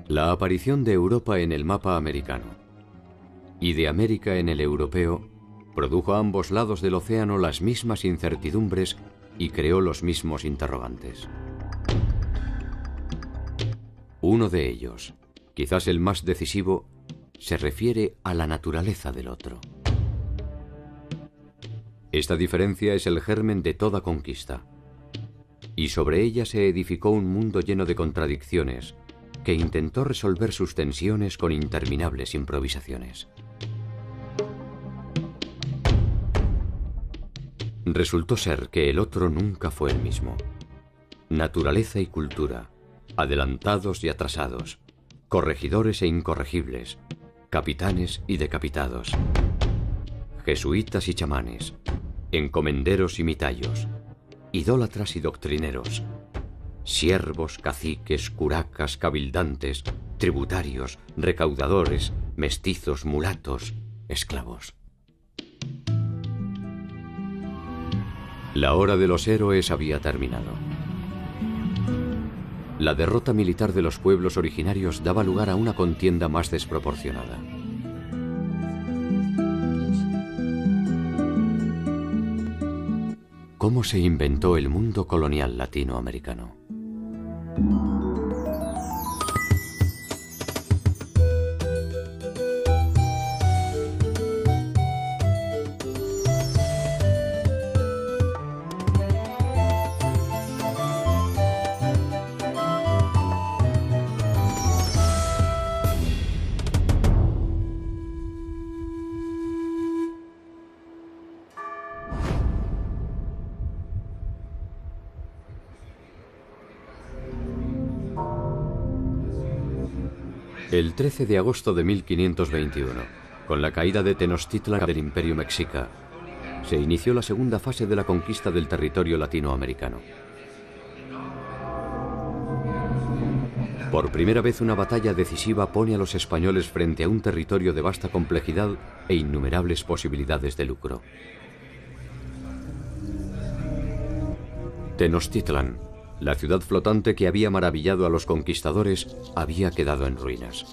La aparición de Europa en el mapa americano y de América en el europeo produjo a ambos lados del océano las mismas incertidumbres y creó los mismos interrogantes. Uno de ellos, quizás el más decisivo, se refiere a la naturaleza del otro. Esta diferencia es el germen de toda conquista, y sobre ella se edificó un mundo lleno de contradicciones que intentó resolver sus tensiones con interminables improvisaciones. Resultó ser que el otro nunca fue el mismo. Naturaleza y cultura, adelantados y atrasados, corregidores e incorregibles, capitanes y decapitados, jesuitas y chamanes, encomenderos y mitayos, idólatras y doctrineros, siervos, caciques, curacas, cabildantes, tributarios, recaudadores, mestizos, mulatos, esclavos. La hora de los héroes había terminado. La derrota militar de los pueblos originarios daba lugar a una contienda más desproporcionada. ¿Cómo se inventó el mundo colonial latinoamericano? El 13 de agosto de 1521, con la caída de Tenochtitlan del Imperio Mexica, se inició la segunda fase de la conquista del territorio latinoamericano. Por primera vez una batalla decisiva pone a los españoles frente a un territorio de vasta complejidad e innumerables posibilidades de lucro. Tenochtitlan, la ciudad flotante que había maravillado a los conquistadores, había quedado en ruinas.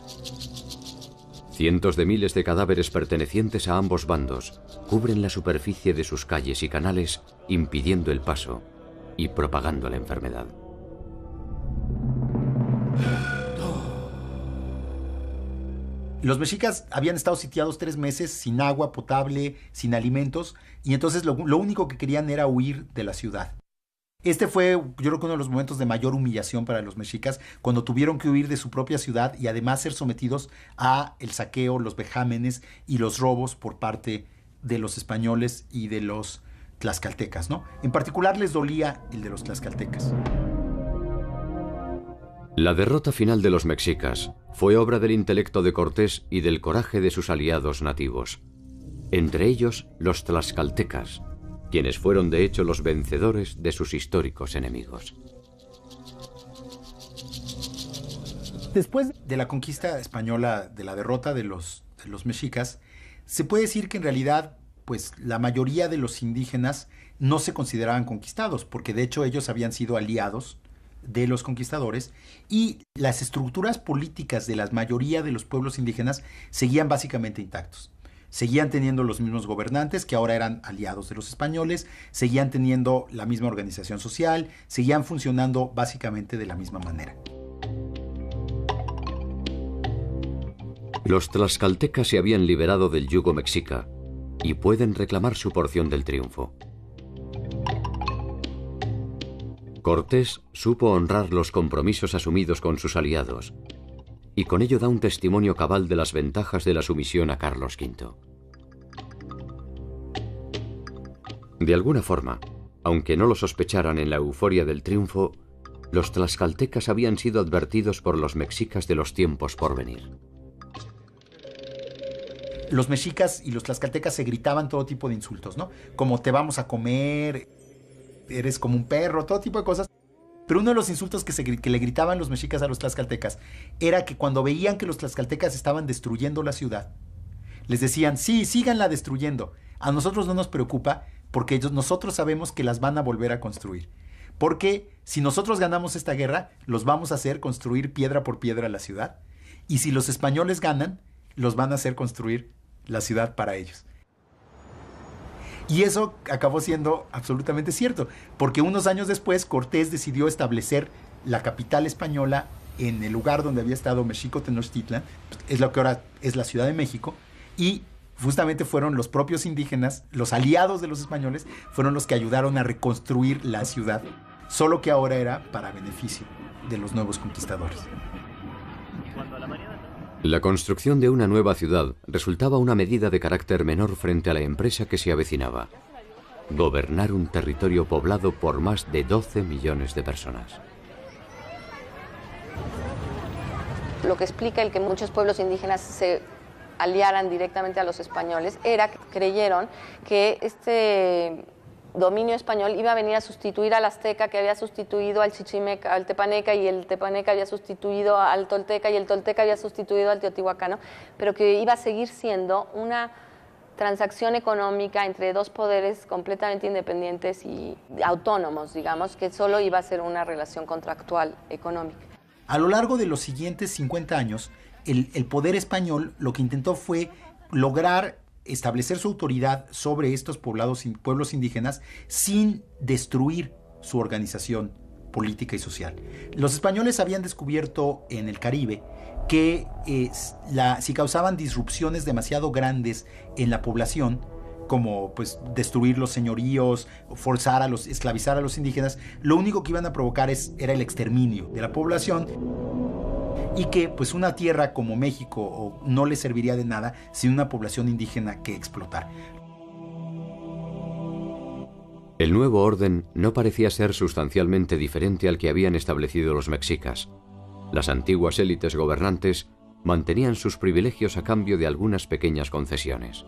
Cientos de miles de cadáveres pertenecientes a ambos bandos cubren la superficie de sus calles y canales, impidiendo el paso y propagando la enfermedad. Los mexicas habían estado sitiados 3 meses sin agua potable, sin alimentos, y entonces lo único que querían era huir de la ciudad. Este fue, yo creo que uno de los momentos de mayor humillación para los mexicas, cuando tuvieron que huir de su propia ciudad y además ser sometidos a el saqueo, los vejámenes y los robos por parte de los españoles y de los tlaxcaltecas, ¿no? En particular les dolía el de los tlaxcaltecas. La derrota final de los mexicas fue obra del intelecto de Cortés y del coraje de sus aliados nativos, entre ellos los tlaxcaltecas, quienes fueron de hecho los vencedores de sus históricos enemigos. Después de la conquista española, de la derrota de los mexicas, se puede decir que en realidad, pues, la mayoría de los indígenas no se consideraban conquistados, porque de hecho ellos habían sido aliados de los conquistadores, y las estructuras políticas de la mayoría de los pueblos indígenas seguían básicamente intactos. Seguían teniendo los mismos gobernantes, que ahora eran aliados de los españoles, seguían teniendo la misma organización social, seguían funcionando básicamente de la misma manera. Los tlaxcaltecas se habían liberado del yugo mexica y pueden reclamar su porción del triunfo. Cortés supo honrar los compromisos asumidos con sus aliados y con ello da un testimonio cabal de las ventajas de la sumisión a Carlos V. De alguna forma, aunque no lo sospecharan en la euforia del triunfo, los tlaxcaltecas habían sido advertidos por los mexicas de los tiempos por venir. Los mexicas y los tlaxcaltecas se gritaban todo tipo de insultos, ¿no? Como te vamos a comer, eres como un perro, todo tipo de cosas. Pero uno de los insultos que le gritaban los mexicas a los tlaxcaltecas era que cuando veían que los tlaxcaltecas estaban destruyendo la ciudad, les decían, sí, síganla destruyendo. A nosotros no nos preocupa porque nosotros sabemos que las van a volver a construir. Porque si nosotros ganamos esta guerra, los vamos a hacer construir piedra por piedra la ciudad. Y si los españoles ganan, los van a hacer construir la ciudad para ellos. Y eso acabó siendo absolutamente cierto, porque unos años después Cortés decidió establecer la capital española en el lugar donde había estado Mexico Tenochtitlan, es lo que ahora es la Ciudad de México, y justamente fueron los propios indígenas, los aliados de los españoles, fueron los que ayudaron a reconstruir la ciudad, solo que ahora era para beneficio de los nuevos conquistadores. La construcción de una nueva ciudad resultaba una medida de carácter menor frente a la empresa que se avecinaba: gobernar un territorio poblado por más de 12 millones de personas. Lo que explica el que muchos pueblos indígenas se aliaran directamente a los españoles era que creyeron que este dominio español iba a venir a sustituir al azteca, que había sustituido al chichimeca, al tepaneca, y el tepaneca había sustituido al tolteca, y el tolteca había sustituido al teotihuacano, pero que iba a seguir siendo una transacción económica entre dos poderes completamente independientes y autónomos, digamos, que solo iba a ser una relación contractual económica. A lo largo de los siguientes 50 años, el poder español lo que intentó fue lograr establecer su autoridad sobre estos pueblos indígenas sin destruir su organización política y social. Los españoles habían descubierto en el Caribe que si causaban disrupciones demasiado grandes en la población, como pues destruir los señoríos, esclavizar a los indígenas, lo único que iban a provocar era el exterminio de la población, y que pues una tierra como México no le serviría de nada sin una población indígena que explotar. El nuevo orden no parecía ser sustancialmente diferente al que habían establecido los mexicas. Las antiguas élites gobernantes mantenían sus privilegios a cambio de algunas pequeñas concesiones.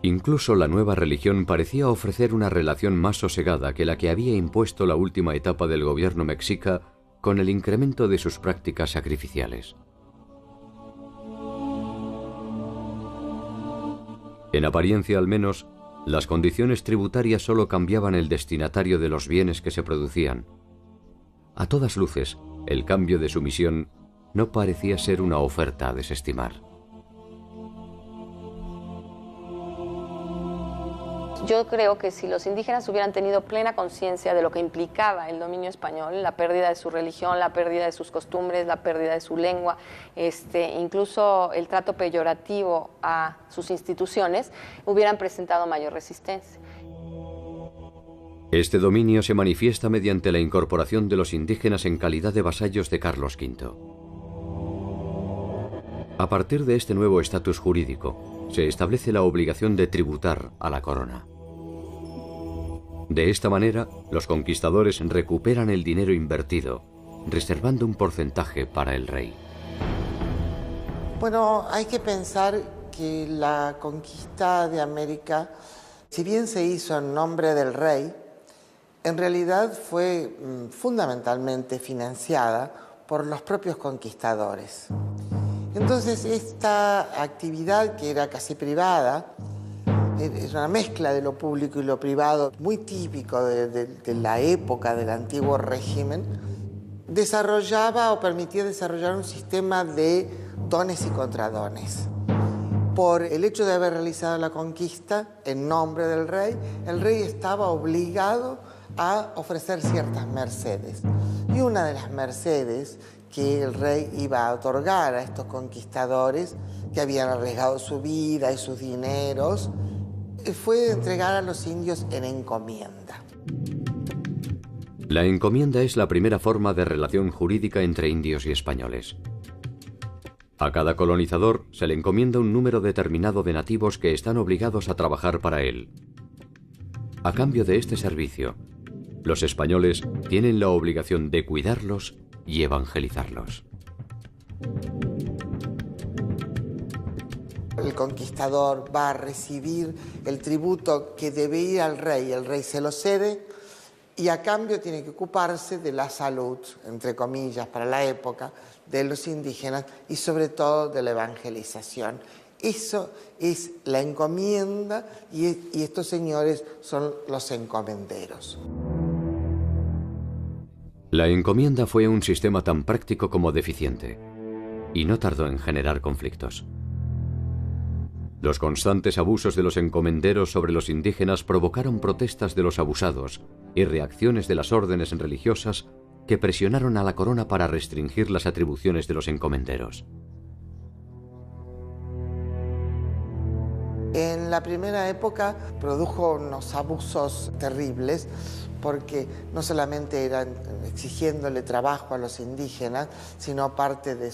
Incluso la nueva religión parecía ofrecer una relación más sosegada que la que había impuesto la última etapa del gobierno mexica con el incremento de sus prácticas sacrificiales. En apariencia al menos, las condiciones tributarias solo cambiaban el destinatario de los bienes que se producían. A todas luces, el cambio de sumisión no parecía ser una oferta a desestimar. Yo creo que si los indígenas hubieran tenido plena conciencia de lo que implicaba el dominio español, la pérdida de su religión, la pérdida de sus costumbres, la pérdida de su lengua, incluso el trato peyorativo a sus instituciones, hubieran presentado mayor resistencia. Este dominio se manifiesta mediante la incorporación de los indígenas en calidad de vasallos de Carlos V. A partir de este nuevo estatus jurídico, se establece la obligación de tributar a la corona. De esta manera, los conquistadores recuperan el dinero invertido, reservando un porcentaje para el rey. Bueno, hay que pensar que la conquista de América, si bien se hizo en nombre del rey, en realidad fue fundamentalmente financiada por los propios conquistadores. Entonces, esta actividad, que era casi privada, es una mezcla de lo público y lo privado, muy típico de la época del antiguo régimen, desarrollaba o permitía desarrollar un sistema de dones y contradones. Por el hecho de haber realizado la conquista en nombre del rey, el rey estaba obligado a ofrecer ciertas mercedes. Y una de las mercedes que el rey iba a otorgar a estos conquistadores que habían arriesgado su vida y sus dineros fue entregar a los indios en encomienda. La encomienda es la primera forma de relación jurídica entre indios y españoles. A cada colonizador se le encomienda un número determinado de nativos que están obligados a trabajar para él. A cambio de este servicio, los españoles tienen la obligación de cuidarlos y evangelizarlos. El conquistador va a recibir el tributo que debe ir al rey, el rey se lo cede y a cambio tiene que ocuparse de la salud, entre comillas, para la época, de los indígenas y sobre todo de la evangelización. Eso es la encomienda y, y, estos señores son los encomenderos. La encomienda fue un sistema tan práctico como deficiente, y no tardó en generar conflictos. Los constantes abusos de los encomenderos sobre los indígenas provocaron protestas de los abusados y reacciones de las órdenes religiosas que presionaron a la corona para restringir las atribuciones de los encomenderos. En la primera época produjo unos abusos terribles porque no solamente eran exigiéndole trabajo a los indígenas, sino parte de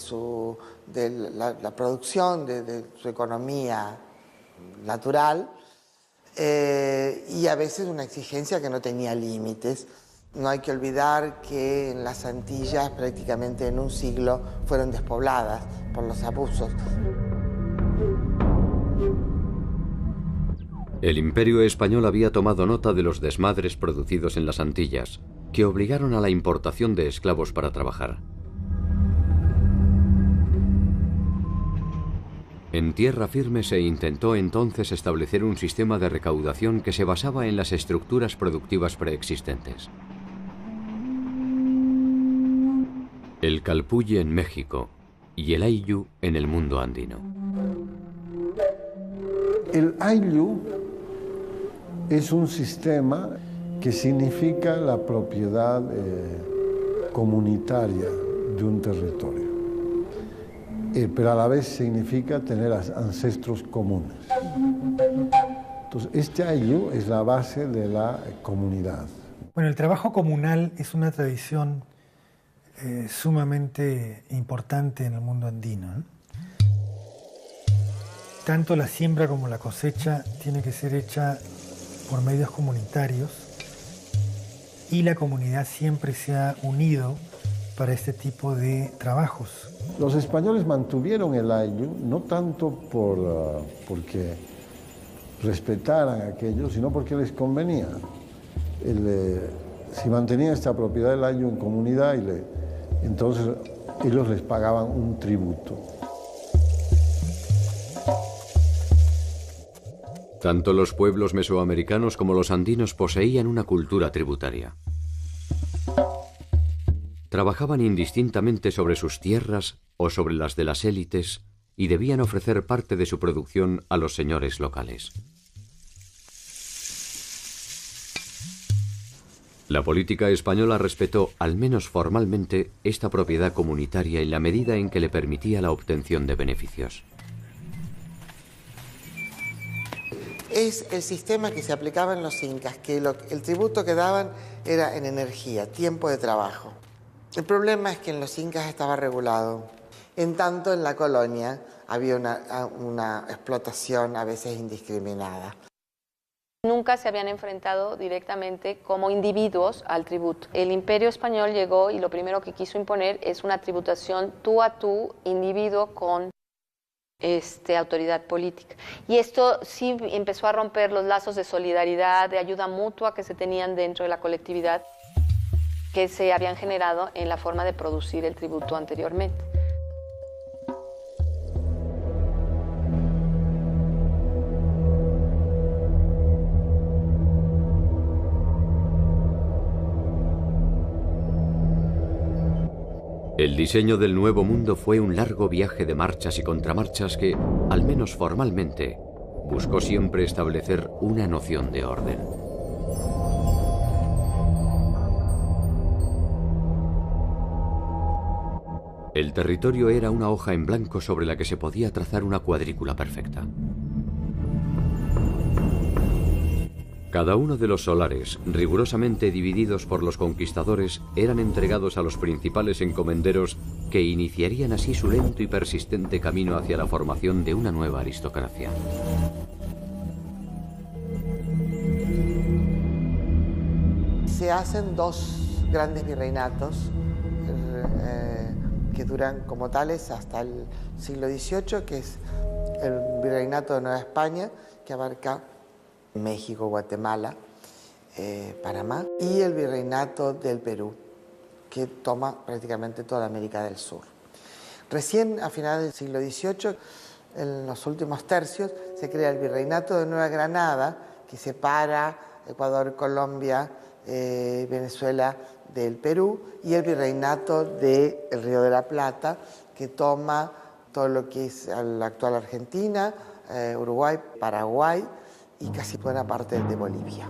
la producción de su economía natural y a veces una exigencia que no tenía límites. No hay que olvidar que en las Antillas prácticamente en un siglo fueron despobladas por los abusos. El Imperio español había tomado nota de los desmadres producidos en las Antillas, que obligaron a la importación de esclavos para trabajar. En tierra firme se intentó entonces establecer un sistema de recaudación que se basaba en las estructuras productivas preexistentes. El calpulli en México y el ayllu en el mundo andino. El ayllu es un sistema que significa la propiedad comunitaria de un territorio, pero a la vez significa tener ancestros comunes. Entonces, este ayllu es la base de la comunidad. Bueno, el trabajo comunal es una tradición sumamente importante en el mundo andino, ¿eh? Tanto la siembra como la cosecha tiene que ser hecha por medios comunitarios y la comunidad siempre se ha unido para este tipo de trabajos. Los españoles mantuvieron el ayllu no tanto porque respetaran aquello, sino porque les convenía. Si mantenían esta propiedad del ayllu en comunidad, entonces ellos les pagaban un tributo. Tanto los pueblos mesoamericanos como los andinos poseían una cultura tributaria. Trabajaban indistintamente sobre sus tierras o sobre las de las élites y debían ofrecer parte de su producción a los señores locales. La política española respetó, al menos formalmente, esta propiedad comunitaria en la medida en que le permitía la obtención de beneficios. Es el sistema que se aplicaba en los incas, que el tributo que daban era en energía, tiempo de trabajo. El problema es que en los incas estaba regulado. En tanto, en la colonia había una explotación a veces indiscriminada. Nunca se habían enfrentado directamente como individuos al tributo. El Imperio español llegó y lo primero que quiso imponer es una tributación tú a tú, individuo con autoridad política. Y esto sí empezó a romper los lazos de solidaridad, de ayuda mutua que se tenían dentro de la colectividad, que se habían generado en la forma de producir el tributo anteriormente. El diseño del Nuevo Mundo fue un largo viaje de marchas y contramarchas que, al menos formalmente, buscó siempre establecer una noción de orden. El territorio era una hoja en blanco sobre la que se podía trazar una cuadrícula perfecta. Cada uno de los solares, rigurosamente divididos por los conquistadores, eran entregados a los principales encomenderos que iniciarían así su lento y persistente camino hacia la formación de una nueva aristocracia. Se hacen dos grandes virreinatos que duran como tales hasta el siglo XVIII, que es el Virreinato de Nueva España, que abarca México, Guatemala, Panamá, y el Virreinato del Perú, que toma prácticamente toda América del Sur. Recién a finales del siglo XVIII, en los últimos tercios, se crea el Virreinato de Nueva Granada, que separa Ecuador, Colombia Venezuela del Perú, y el virreinato del Río de la Plata, que toma todo lo que es la actual Argentina, Uruguay, Paraguay y casi buena parte de Bolivia.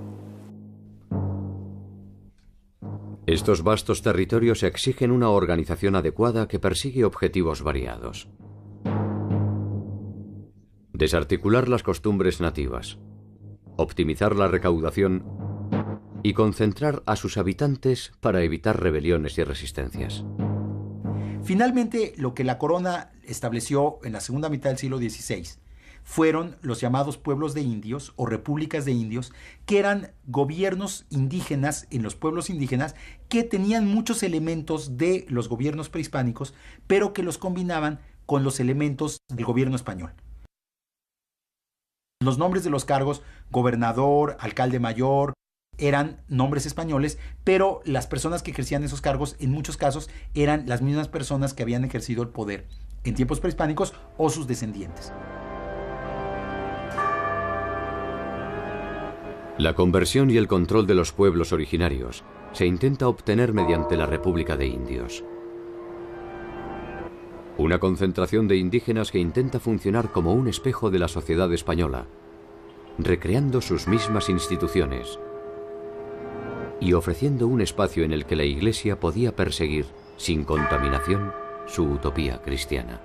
Estos vastos territorios exigen una organización adecuada que persigue objetivos variados. Desarticular las costumbres nativas, optimizar la recaudación y concentrar a sus habitantes para evitar rebeliones y resistencias. Finalmente, lo que la corona estableció en la segunda mitad del siglo XVI fueron los llamados pueblos de indios o repúblicas de indios, que eran gobiernos indígenas en los pueblos indígenas que tenían muchos elementos de los gobiernos prehispánicos, pero que los combinaban con los elementos del gobierno español. Los nombres de los cargos, gobernador, alcalde mayor, eran nombres españoles, pero las personas que ejercían esos cargos en muchos casos eran las mismas personas que habían ejercido el poder en tiempos prehispánicos o sus descendientes. La conversión y el control de los pueblos originarios se intenta obtener mediante la República de Indios. Una concentración de indígenas que intenta funcionar como un espejo de la sociedad española, recreando sus mismas instituciones y ofreciendo un espacio en el que la Iglesia podía perseguir, sin contaminación, su utopía cristiana.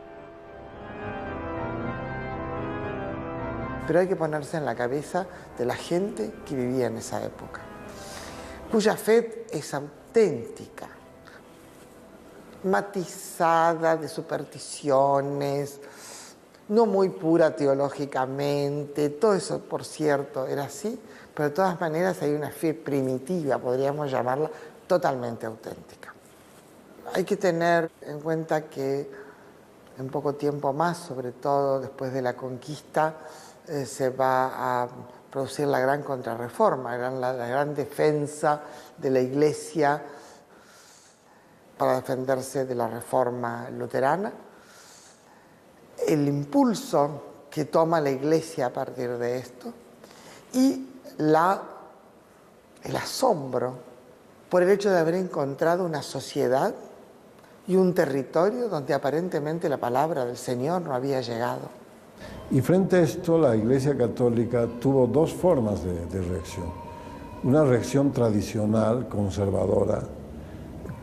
Pero hay que ponerse en la cabeza de la gente que vivía en esa época, cuya fe es auténtica, matizada de supersticiones, no muy pura teológicamente. Todo eso, por cierto, era así, pero de todas maneras hay una fe primitiva, podríamos llamarla, totalmente auténtica. Hay que tener en cuenta que en poco tiempo más, sobre todo después de la conquista, se va a producir la gran contrarreforma, la gran defensa de la Iglesia para defenderse de la reforma luterana. El impulso que toma la Iglesia a partir de esto y el asombro por el hecho de haber encontrado una sociedad y un territorio donde aparentemente la palabra del Señor no había llegado. Y frente a esto, la Iglesia Católica tuvo dos formas de reacción. Una reacción tradicional, conservadora,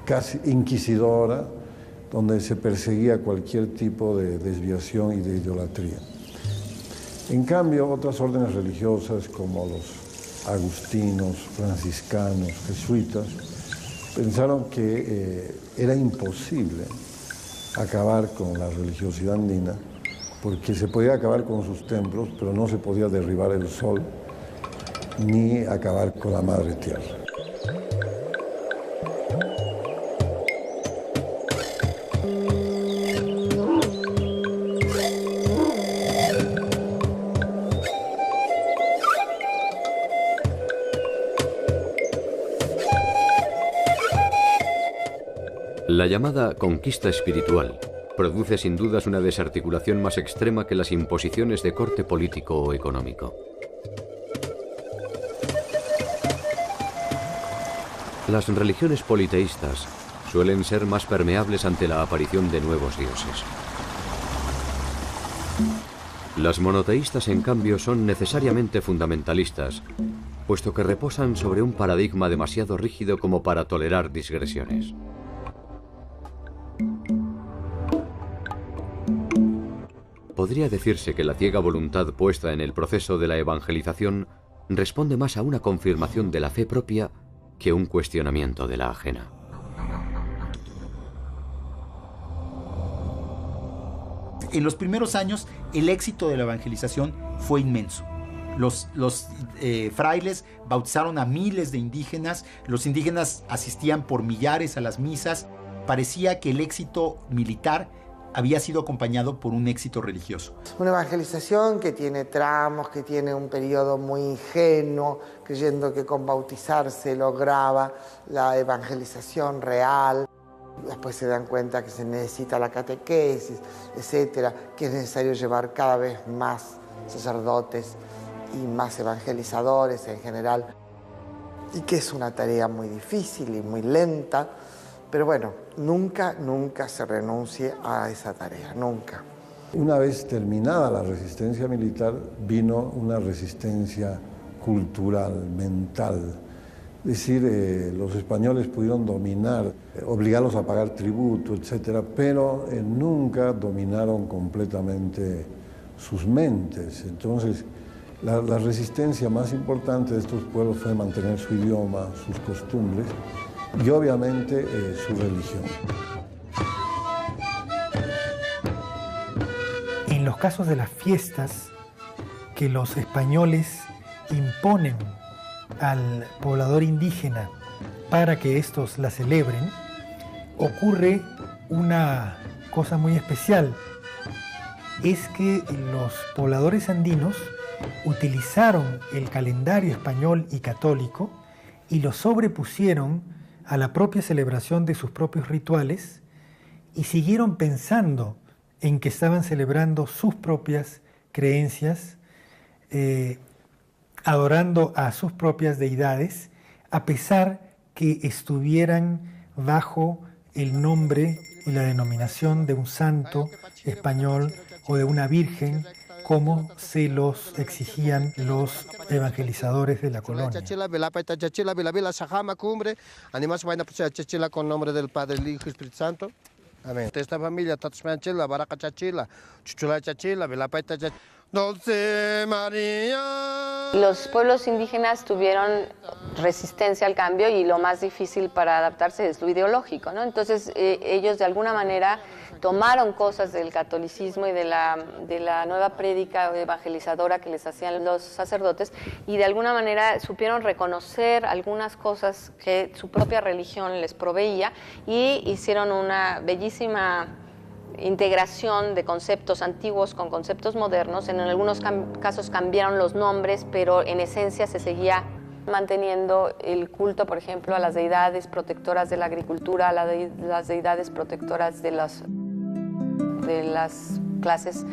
casi inquisidora, donde se perseguía cualquier tipo de desviación y de idolatría. En cambio, otras órdenes religiosas como los agustinos, franciscanos, jesuitas, pensaron que era imposible acabar con la religiosidad andina, porque se podía acabar con sus templos, pero no se podía derribar el sol ni acabar con la madre tierra. La llamada conquista espiritual produce sin dudas una desarticulación más extrema que las imposiciones de corte político o económico. Las religiones politeístas suelen ser más permeables ante la aparición de nuevos dioses. Las monoteístas, en cambio, son necesariamente fundamentalistas, puesto que reposan sobre un paradigma demasiado rígido como para tolerar digresiones. Podría decirse que la ciega voluntad puesta en el proceso de la evangelización responde más a una confirmación de la fe propia que un cuestionamiento de la ajena. En los primeros años, el éxito de la evangelización fue inmenso. Los frailes bautizaron a miles de indígenas, los indígenas asistían por millares a las misas. Parecía que el éxito militar había sido acompañado por un éxito religioso. Una evangelización que tiene tramos, que tiene un periodo muy ingenuo, creyendo que con bautizarse lograba la evangelización real. Después se dan cuenta que se necesita la catequesis, etcétera, que es necesario llevar cada vez más sacerdotes y más evangelizadores en general. y que es una tarea muy difícil y muy lenta, pero bueno, nunca se renuncie a esa tarea, nunca. Una vez terminada la resistencia militar, vino una resistencia cultural, mental. Es decir, los españoles pudieron dominar, obligarlos a pagar tributo, etc., pero nunca dominaron completamente sus mentes. Entonces, la resistencia más importante de estos pueblos fue mantener su idioma, sus costumbres y obviamente su religión. En los casos de las fiestas que los españoles imponen al poblador indígena para que estos la celebren, ocurre una cosa muy especial. Es que los pobladores andinos utilizaron el calendario español y católico y lo sobrepusieron a la propia celebración de sus propios rituales y siguieron pensando en que estaban celebrando sus propias creencias, adorando a sus propias deidades, a pesar que estuvieran bajo el nombre y la denominación de un santo español o de una virgen, como se los exigían los evangelizadores de la colonia. Con nombre del Padre, el Hijo y Espíritu Santo. Amén. Esta familia, Tatsmanchila, Baraca Chachila, Chuchula Chachila, Velapaita Chachila, Dulce María. Los pueblos indígenas tuvieron resistencia al cambio y lo más difícil para adaptarse es lo ideológico, ¿no? Entonces ellos de alguna manera tomaron cosas del catolicismo y de la nueva prédica evangelizadora que les hacían los sacerdotes y de alguna manera supieron reconocer algunas cosas que su propia religión les proveía y hicieron una bellísima integración de conceptos antiguos con conceptos modernos. En algunos casos cambiaron los nombres, pero en esencia se seguía manteniendo el culto, por ejemplo, a las deidades protectoras de la agricultura, a las deidades protectoras de las clases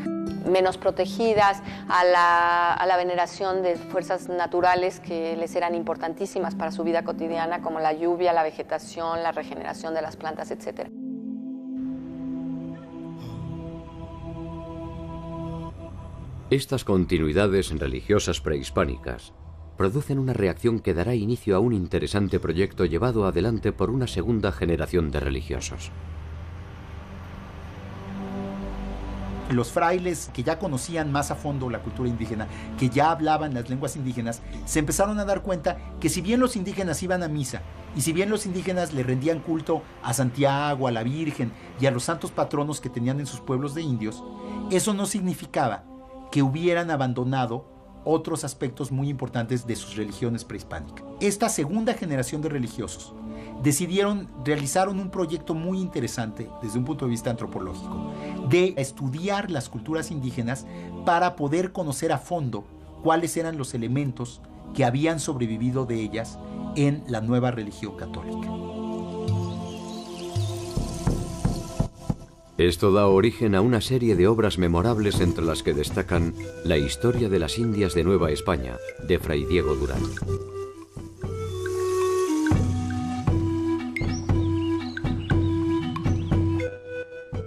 menos protegidas, a la veneración de fuerzas naturales que les eran importantísimas para su vida cotidiana, como la lluvia, la vegetación, la regeneración de las plantas, etc. Estas continuidades religiosas prehispánicas producen una reacción que dará inicio a un interesante proyecto llevado adelante por una segunda generación de religiosos. Los frailes que ya conocían más a fondo la cultura indígena, que ya hablaban las lenguas indígenas, se empezaron a dar cuenta que si bien los indígenas iban a misa y si bien los indígenas le rendían culto a Santiago, a la Virgen y a los santos patronos que tenían en sus pueblos de indios, eso no significaba que hubieran abandonado otros aspectos muy importantes de sus religiones prehispánicas. Esta segunda generación de religiosos realizaron un proyecto muy interesante desde un punto de vista antropológico, de estudiar las culturas indígenas para poder conocer a fondo cuáles eran los elementos que habían sobrevivido de ellas en la nueva religión católica. Esto da origen a una serie de obras memorables entre las que destacan La historia de las Indias de Nueva España, de Fray Diego Durán.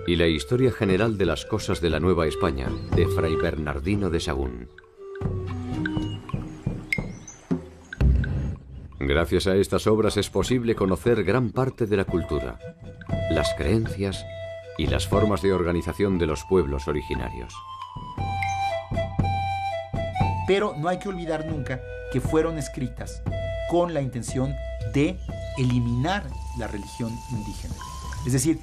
Y La historia general de las cosas de la Nueva España, de Fray Bernardino de Sahagún. Gracias a estas obras es posible conocer gran parte de la cultura, las creencias y las formas de organización de los pueblos originarios. Pero no hay que olvidar nunca que fueron escritas con la intención de eliminar la religión indígena. Es decir,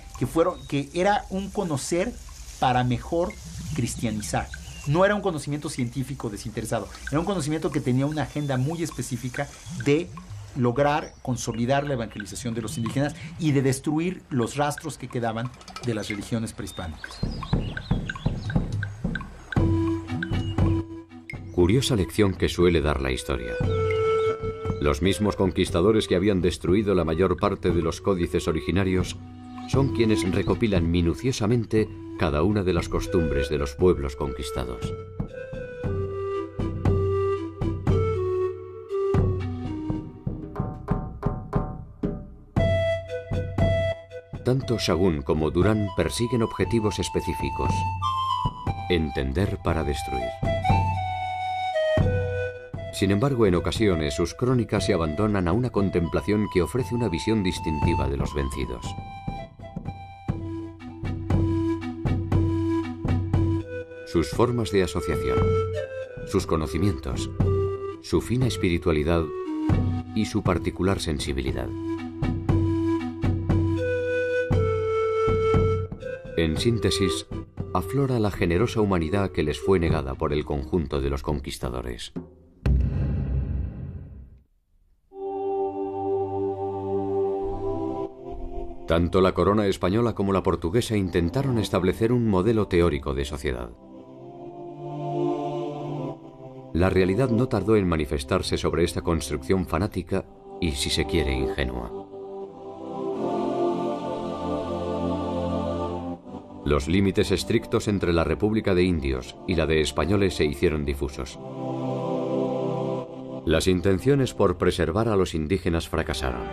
que era un conocer para mejor cristianizar. No era un conocimiento científico desinteresado, era un conocimiento que tenía una agenda muy específica de lograr consolidar la evangelización de los indígenas y de destruir los rastros que quedaban de las religiones prehispánicas. Curiosa lección que suele dar la historia. Los mismos conquistadores que habían destruido la mayor parte de los códices originarios son quienes recopilan minuciosamente cada una de las costumbres de los pueblos conquistados. Tanto Sahagún como Durán persiguen objetivos específicos. Entender para destruir. Sin embargo, en ocasiones sus crónicas se abandonan a una contemplación que ofrece una visión distintiva de los vencidos. Sus formas de asociación, sus conocimientos, su fina espiritualidad y su particular sensibilidad. En síntesis, aflora la generosa humanidad que les fue negada por el conjunto de los conquistadores. Tanto la corona española como la portuguesa intentaron establecer un modelo teórico de sociedad. La realidad no tardó en manifestarse sobre esta construcción fanática y, si se quiere, ingenua. Los límites estrictos entre la República de Indios y la de españoles se hicieron difusos. Las intenciones por preservar a los indígenas fracasaron.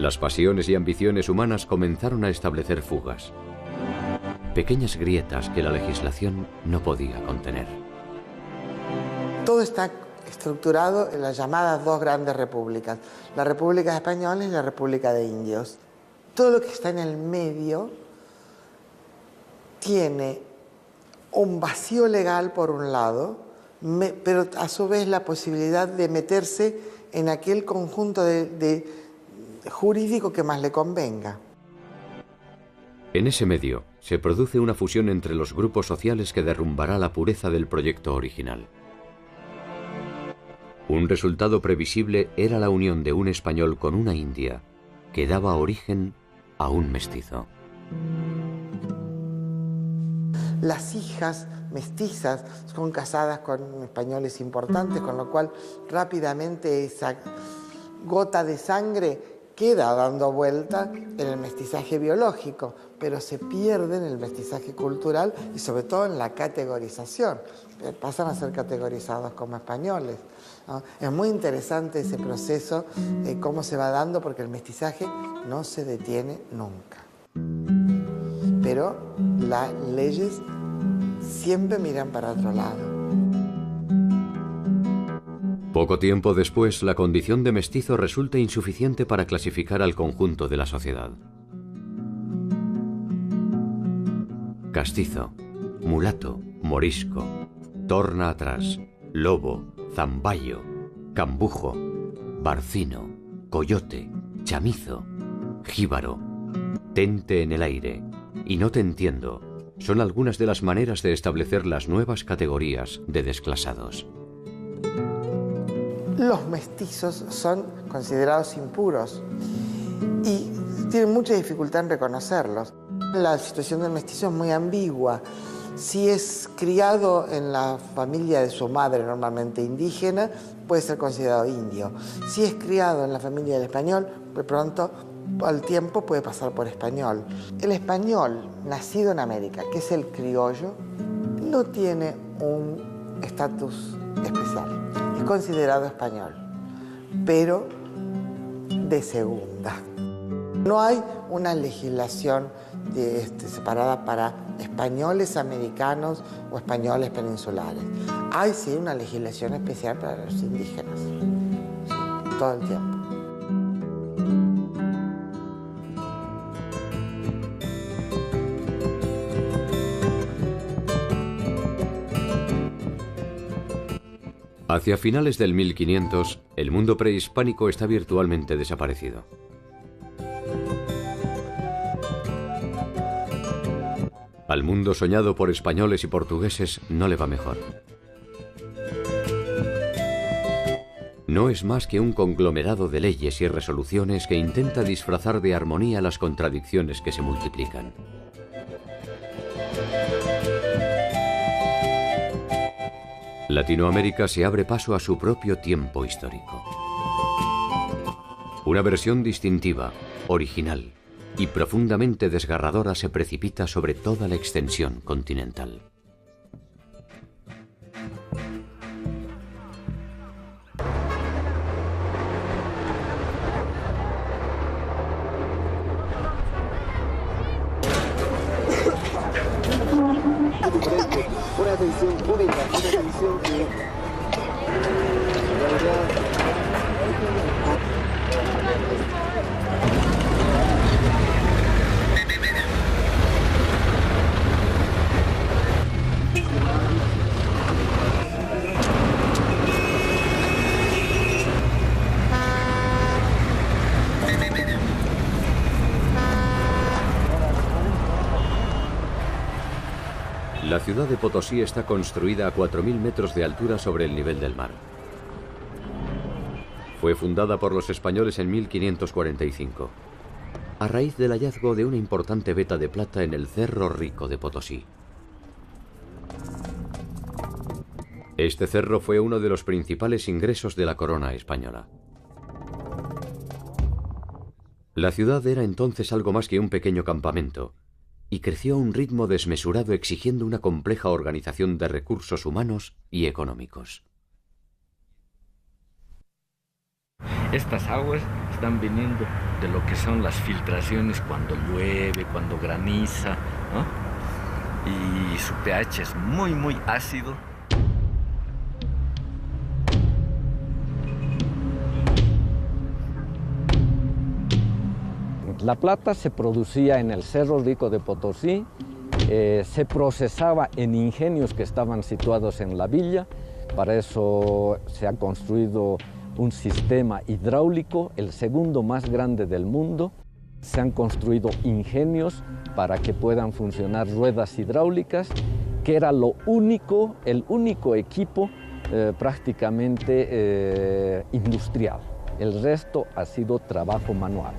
Las pasiones y ambiciones humanas comenzaron a establecer fugas. Pequeñas grietas que la legislación no podía contener. Todo está estructurado en las llamadas dos grandes repúblicas, la República Española y la República de Indios. Todo lo que está en el medio tiene un vacío legal por un lado, pero a su vez la posibilidad de meterse en aquel conjunto de jurídico que más le convenga. En ese medio se produce una fusión entre los grupos sociales que derrumbará la pureza del proyecto original. Un resultado previsible era la unión de un español con una india, que daba origen a un mestizo. Las hijas mestizas son casadas con españoles importantes, con lo cual rápidamente esa gota de sangre queda dando vuelta en el mestizaje biológico, pero se pierde en el mestizaje cultural y sobre todo en la categorización. Pasan a ser categorizados como españoles, ¿no? Es muy interesante ese proceso, cómo se va dando, porque el mestizaje no se detiene nunca. Pero las leyes siempre miran para otro lado. Poco tiempo después, la condición de mestizo resulta insuficiente para clasificar al conjunto de la sociedad. Castizo, mulato, morisco, torna atrás, lobo, zamballo, cambujo, barcino, coyote, chamizo, jíbaro, tente en el aire y no te entiendo son algunas de las maneras de establecer las nuevas categorías de desclasados. Los mestizos son considerados impuros y tienen mucha dificultad en reconocerlos. La situación del mestizo es muy ambigua. Si es criado en la familia de su madre, normalmente indígena, puede ser considerado indio. Si es criado en la familia del español, de pronto, al tiempo, puede pasar por español. El español nacido en América, que es el criollo, no tiene un estatus especial. Es considerado español, pero de segunda. No hay una legislación separada para españoles americanos o españoles peninsulares. Hay sí una legislación especial para los indígenas, todo el tiempo. Hacia finales del 1500, el mundo prehispánico está virtualmente desaparecido. Al mundo soñado por españoles y portugueses no le va mejor. No es más que un conglomerado de leyes y resoluciones que intenta disfrazar de armonía las contradicciones que se multiplican. Latinoamérica se abre paso a su propio tiempo histórico. Una versión distintiva, original y profundamente desgarradora se precipita sobre toda la extensión continental. La ciudad de Potosí está construida a 4.000 metros de altura sobre el nivel del mar. Fue fundada por los españoles en 1545, a raíz del hallazgo de una importante veta de plata en el Cerro Rico de Potosí. Este cerro fue uno de los principales ingresos de la corona española. La ciudad era entonces algo más que un pequeño campamento, y creció a un ritmo desmesurado exigiendo una compleja organización de recursos humanos y económicos. Estas aguas están viniendo de lo que son las filtraciones cuando llueve, cuando graniza, ¿no? Y su pH es muy, muy ácido. La plata se producía en el Cerro Rico de Potosí, se procesaba en ingenios que estaban situados en la villa. Para eso se ha construido un sistema hidráulico, el segundo más grande del mundo. Se han construido ingenios para que puedan funcionar ruedas hidráulicas, que era el único equipo prácticamente industrial. El resto ha sido trabajo manual.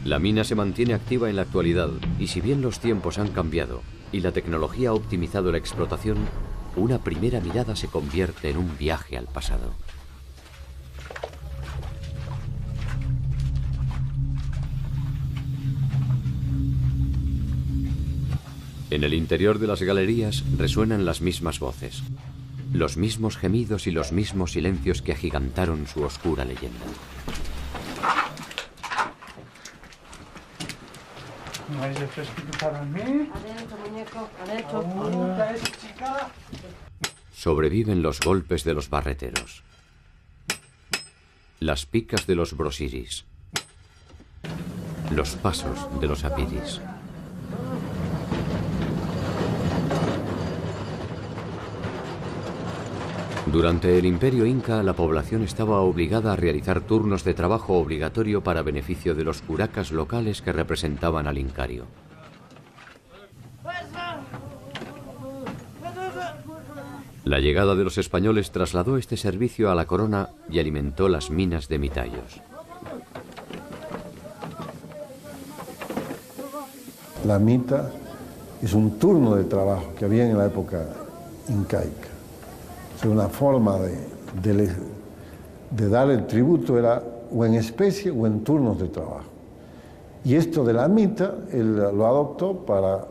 La mina se mantiene activa en la actualidad y si bien los tiempos han cambiado y la tecnología ha optimizado la explotación, una primera mirada se convierte en un viaje al pasado. En el interior de las galerías resuenan las mismas voces, los mismos gemidos y los mismos silencios que agigantaron su oscura leyenda. ¿No hay refresquito para mí? Adentro, muñeco, adentro. Chica. Sobreviven los golpes de los barreteros, las picas de los brosiris, los pasos de los apiris. Durante el Imperio Inca, la población estaba obligada a realizar turnos de trabajo obligatorio para beneficio de los curacas locales que representaban al incario. La llegada de los españoles trasladó este servicio a la corona y alimentó las minas de Mitayos. La mita es un turno de trabajo que había en la época incaica. Una forma de dar el tributo era o en especie o en turnos de trabajo. Y esto de la mita, él lo adoptó para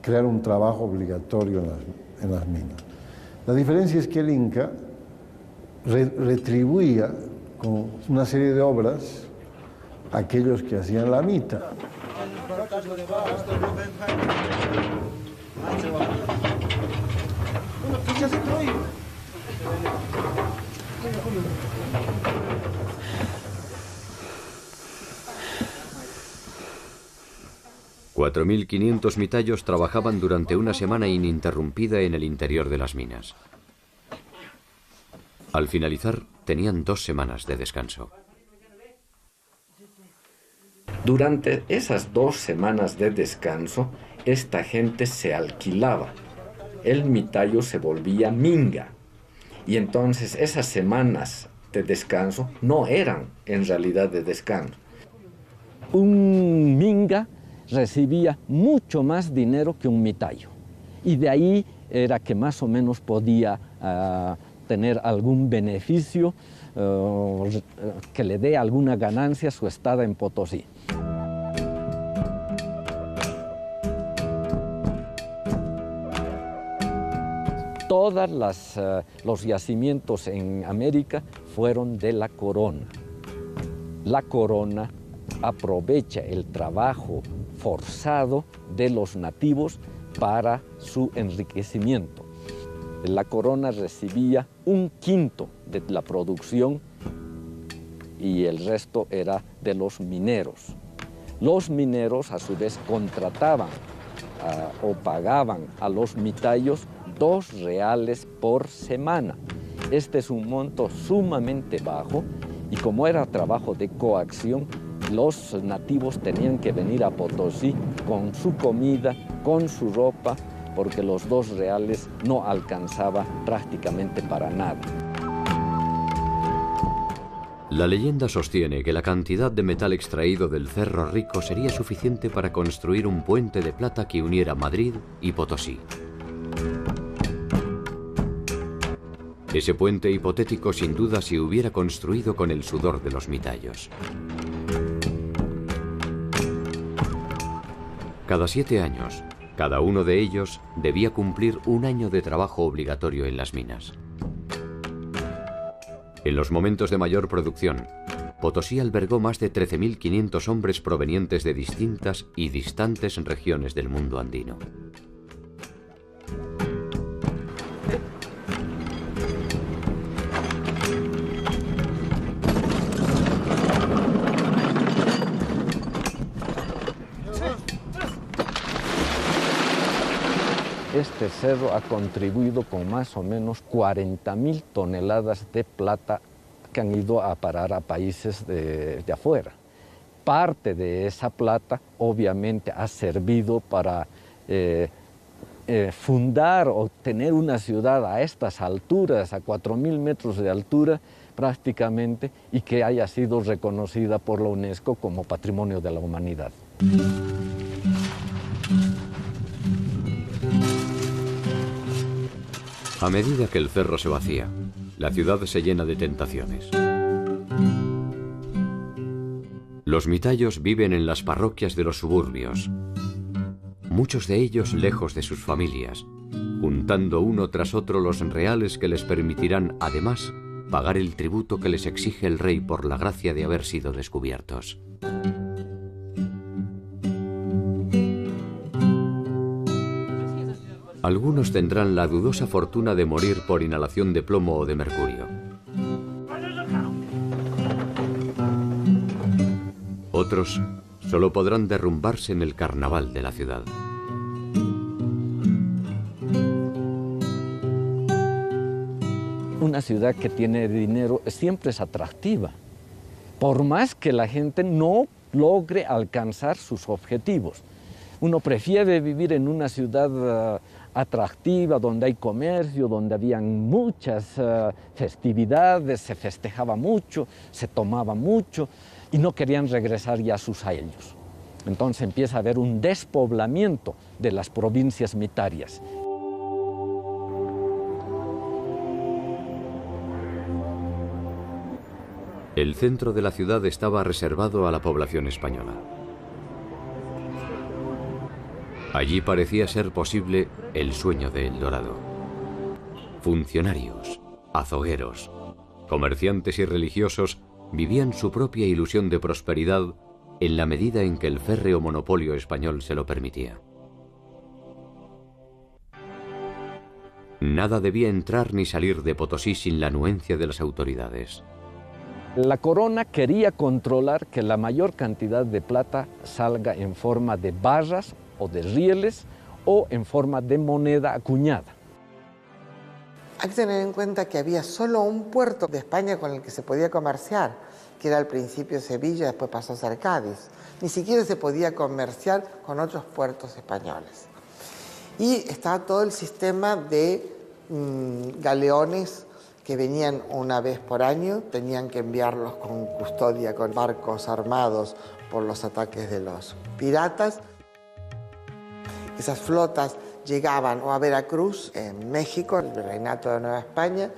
crear un trabajo obligatorio en las minas. La diferencia es que el Inca retribuía con una serie de obras a aquellos que hacían la mita. 4.500 mitayos trabajaban durante una semana ininterrumpida en el interior de las minas. Al finalizar, tenían 2 semanas de descanso. Durante esas 2 semanas de descanso, esta gente se alquilaba. El mitayo se volvía minga. Y entonces esas semanas de descanso no eran en realidad de descanso. Un minga recibía mucho más dinero que un mitayo. Y de ahí era que más o menos podía tener algún beneficio, que le dé alguna ganancia a su estada en Potosí. Todos los yacimientos en América fueron de la corona. La corona aprovecha el trabajo forzado de los nativos para su enriquecimiento. La corona recibía 1/5 de la producción y el resto era de los mineros. Los mineros a su vez contrataban o pagaban a los mitayos 2 reales por semana. Este es un monto sumamente bajo y como era trabajo de coacción, los nativos tenían que venir a Potosí con su comida, con su ropa, porque los 2 reales no alcanzaba prácticamente para nada. La leyenda sostiene que la cantidad de metal extraído del Cerro Rico sería suficiente para construir un puente de plata que uniera Madrid y Potosí. Ese puente hipotético sin duda se hubiera construido con el sudor de los mitayos. Cada 7 años, cada uno de ellos debía cumplir 1 año de trabajo obligatorio en las minas. En los momentos de mayor producción, Potosí albergó más de 13.500 hombres provenientes de distintas y distantes regiones del mundo andino. Este cerro ha contribuido con más o menos 40.000 toneladas de plata que han ido a parar a países de afuera. Parte de esa plata obviamente ha servido para fundar o tener una ciudad a estas alturas, a 4.000 metros de altura prácticamente, y que haya sido reconocida por la UNESCO como Patrimonio de la Humanidad. A medida que el cerro se vacía, la ciudad se llena de tentaciones. Los mitayos viven en las parroquias de los suburbios, muchos de ellos lejos de sus familias, juntando uno tras otro los reales que les permitirán, además, pagar el tributo que les exige el rey por la gracia de haber sido descubiertos. Algunos tendrán la dudosa fortuna de morir por inhalación de plomo o de mercurio. Otros solo podrán derrumbarse en el carnaval de la ciudad. Una ciudad que tiene dinero siempre es atractiva, por más que la gente no logre alcanzar sus objetivos. Uno prefiere vivir en una ciudad atractiva, donde hay comercio, donde habían muchas festividades, se festejaba mucho, se tomaba mucho y no querían regresar ya a sus años. Entonces empieza a haber un despoblamiento de las provincias mitarias. El centro de la ciudad estaba reservado a la población española. Allí parecía ser posible el sueño de El Dorado. Funcionarios, azogueros, comerciantes y religiosos vivían su propia ilusión de prosperidad en la medida en que el férreo monopolio español se lo permitía. Nada debía entrar ni salir de Potosí sin la anuencia de las autoridades. La corona quería controlar que la mayor cantidad de plata salga en forma de barras o de rieles o en forma de moneda acuñada. Hay que tener en cuenta que había solo un puerto de España con el que se podía comerciar, que era al principio Sevilla, después pasó a ser Cádiz. Ni siquiera se podía comerciar con otros puertos españoles. Y estaba todo el sistema de galeones que venían una vez por año, tenían que enviarlos con custodia, con barcos armados por los ataques de los piratas. Esas flotas llegaban o a Veracruz, en México, el Virreinato de Nueva España,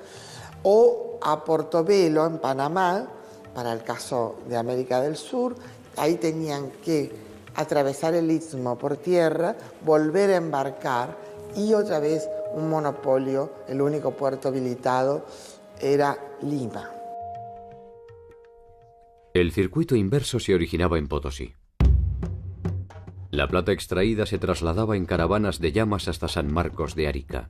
o a Portobelo, en Panamá, para el caso de América del Sur. Ahí tenían que atravesar el istmo por tierra, volver a embarcar y otra vez un monopolio. El único puerto habilitado era Lima. El circuito inverso se originaba en Potosí. La plata extraída se trasladaba en caravanas de llamas hasta San Marcos de Arica.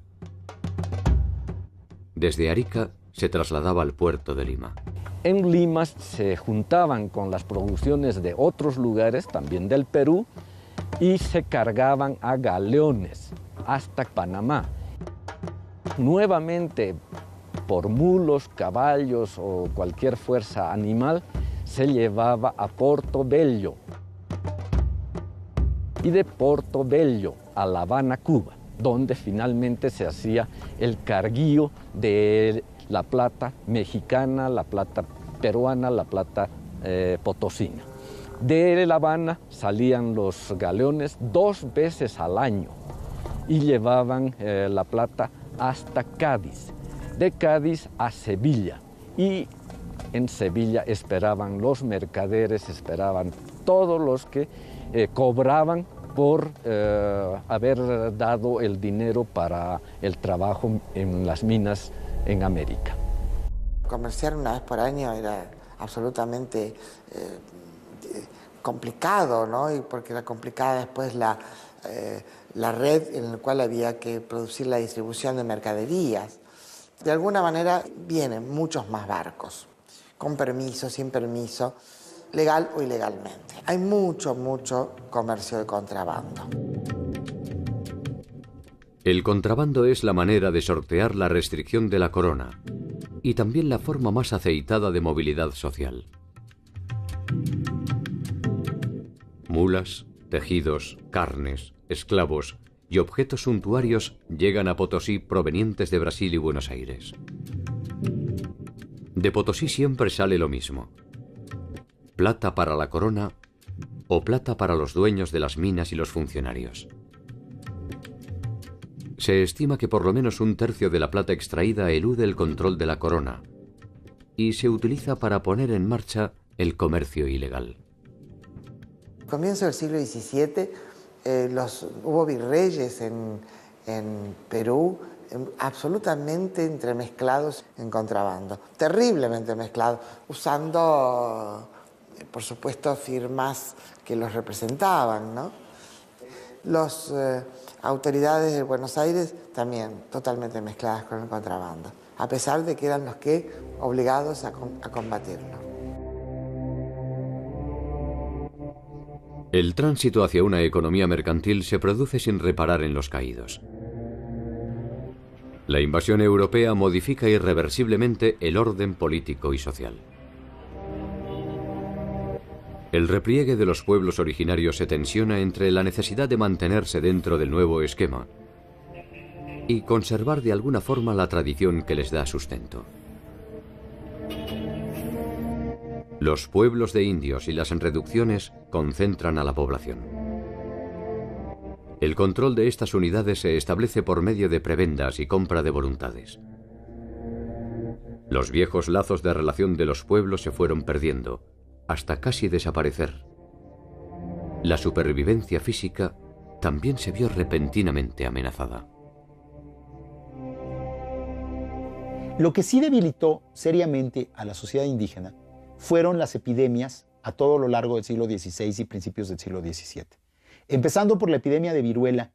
Desde Arica se trasladaba al puerto de Lima. En Lima se juntaban con las producciones de otros lugares, también del Perú, y se cargaban a galeones hasta Panamá. Nuevamente, por mulos, caballos o cualquier fuerza animal, se llevaba a Portobello. Y de Portobello a La Habana, Cuba, donde finalmente se hacía el carguío de la plata mexicana, la plata peruana, la plata potosina. De La Habana salían los galeones 2 veces al año y llevaban la plata hasta Cádiz, de Cádiz a Sevilla, y en Sevilla esperaban los mercaderes, esperaban todos los que cobraban por haber dado el dinero para el trabajo en las minas en América. Comerciar una vez por año era absolutamente complicado, ¿no? Y porque era complicada después la red en la cual había que producir la distribución de mercaderías. De alguna manera vienen muchos más barcos, con permiso, sin permiso, legal o ilegalmente. Hay mucho comercio de contrabando. El contrabando es la manera de sortear la restricción de la corona y también la forma más aceitada de movilidad social. Mulas, tejidos, carnes, esclavos y objetos suntuarios llegan a Potosí provenientes de Brasil y Buenos Aires. De Potosí siempre sale lo mismo: plata para la corona o plata para los dueños de las minas y los funcionarios. Se estima que por lo menos 1/3 de la plata extraída elude el control de la corona y se utiliza para poner en marcha el comercio ilegal. Comienzo del siglo XVII, hubo virreyes en Perú absolutamente entremezclados en contrabando, terriblemente mezclados, usando, por supuesto, firmas que los representaban, ¿no? Las autoridades de Buenos Aires también totalmente mezcladas con el contrabando, a pesar de que eran los que obligados a combatirlo. El tránsito hacia una economía mercantil se produce sin reparar en los caídos. La invasión europea modifica irreversiblemente el orden político y social. El repliegue de los pueblos originarios se tensiona entre la necesidad de mantenerse dentro del nuevo esquema y conservar de alguna forma la tradición que les da sustento. Los pueblos de indios y las reducciones concentran a la población. El control de estas unidades se establece por medio de prebendas y compra de voluntades. Los viejos lazos de relación de los pueblos se fueron perdiendo, hasta casi desaparecer. La supervivencia física también se vio repentinamente amenazada. Lo que sí debilitó seriamente a la sociedad indígena fueron las epidemias a todo lo largo del siglo XVI y principios del siglo XVII. Empezando por la epidemia de viruela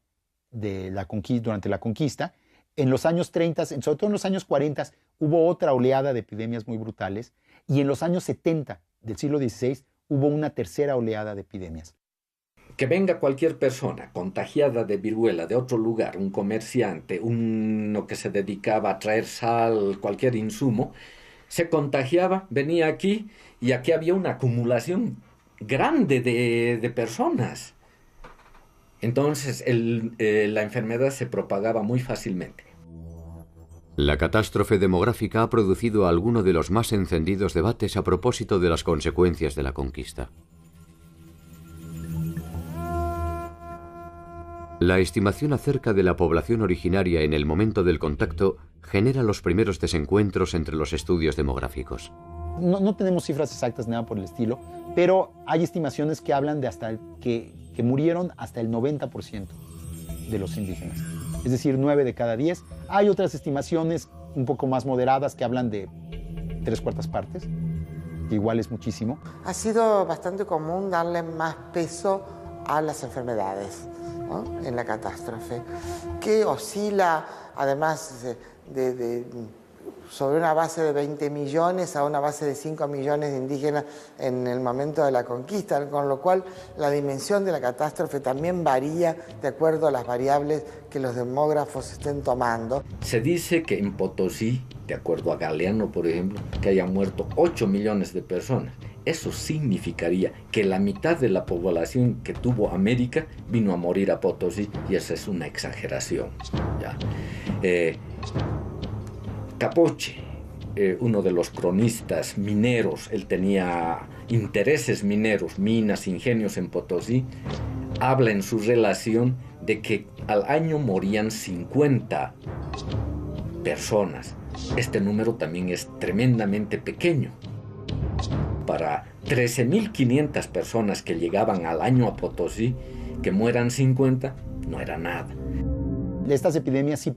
durante la conquista, en los años 30, sobre todo en los años 40, hubo otra oleada de epidemias muy brutales, y en los años 70 del siglo XVI hubo una tercera oleada de epidemias. Que venga cualquier persona contagiada de viruela de otro lugar, un comerciante, uno que se dedicaba a traer sal, cualquier insumo, se contagiaba, venía aquí y aquí había una acumulación grande de personas. Entonces la enfermedad se propagaba muy fácilmente. La catástrofe demográfica ha producido alguno de los más encendidos debates a propósito de las consecuencias de la conquista. La estimación acerca de la población originaria en el momento del contacto genera los primeros desencuentros entre los estudios demográficos. No tenemos cifras exactas, nada por el estilo, pero hay estimaciones que hablan de que murieron hasta el 90% de los indígenas. Es decir, 9 de cada 10. Hay otras estimaciones un poco más moderadas que hablan de 3/4 partes. porque igual es muchísimo. Ha sido bastante común darle más peso a las enfermedades, ¿no?, en la catástrofe, que oscila además sobre una base de 20 millones a una base de 5 millones de indígenas en el momento de la conquista, con lo cual la dimensión de la catástrofe también varía de acuerdo a las variables que los demógrafos estén tomando. Se dice que en Potosí, de acuerdo a Galeano, por ejemplo, que hayan muerto 8 millones de personas. Eso significaría que la mitad de la población que tuvo América vino a morir a Potosí, y esa es una exageración, ¿ya? Capoche, uno de los cronistas mineros, él tenía intereses mineros, minas, ingenios en Potosí, habla en su relación de que al año morían 50 personas. Este número también es tremendamente pequeño. Para 13.500 personas que llegaban al año a Potosí, que mueran 50, no era nada. Estas epidemias sí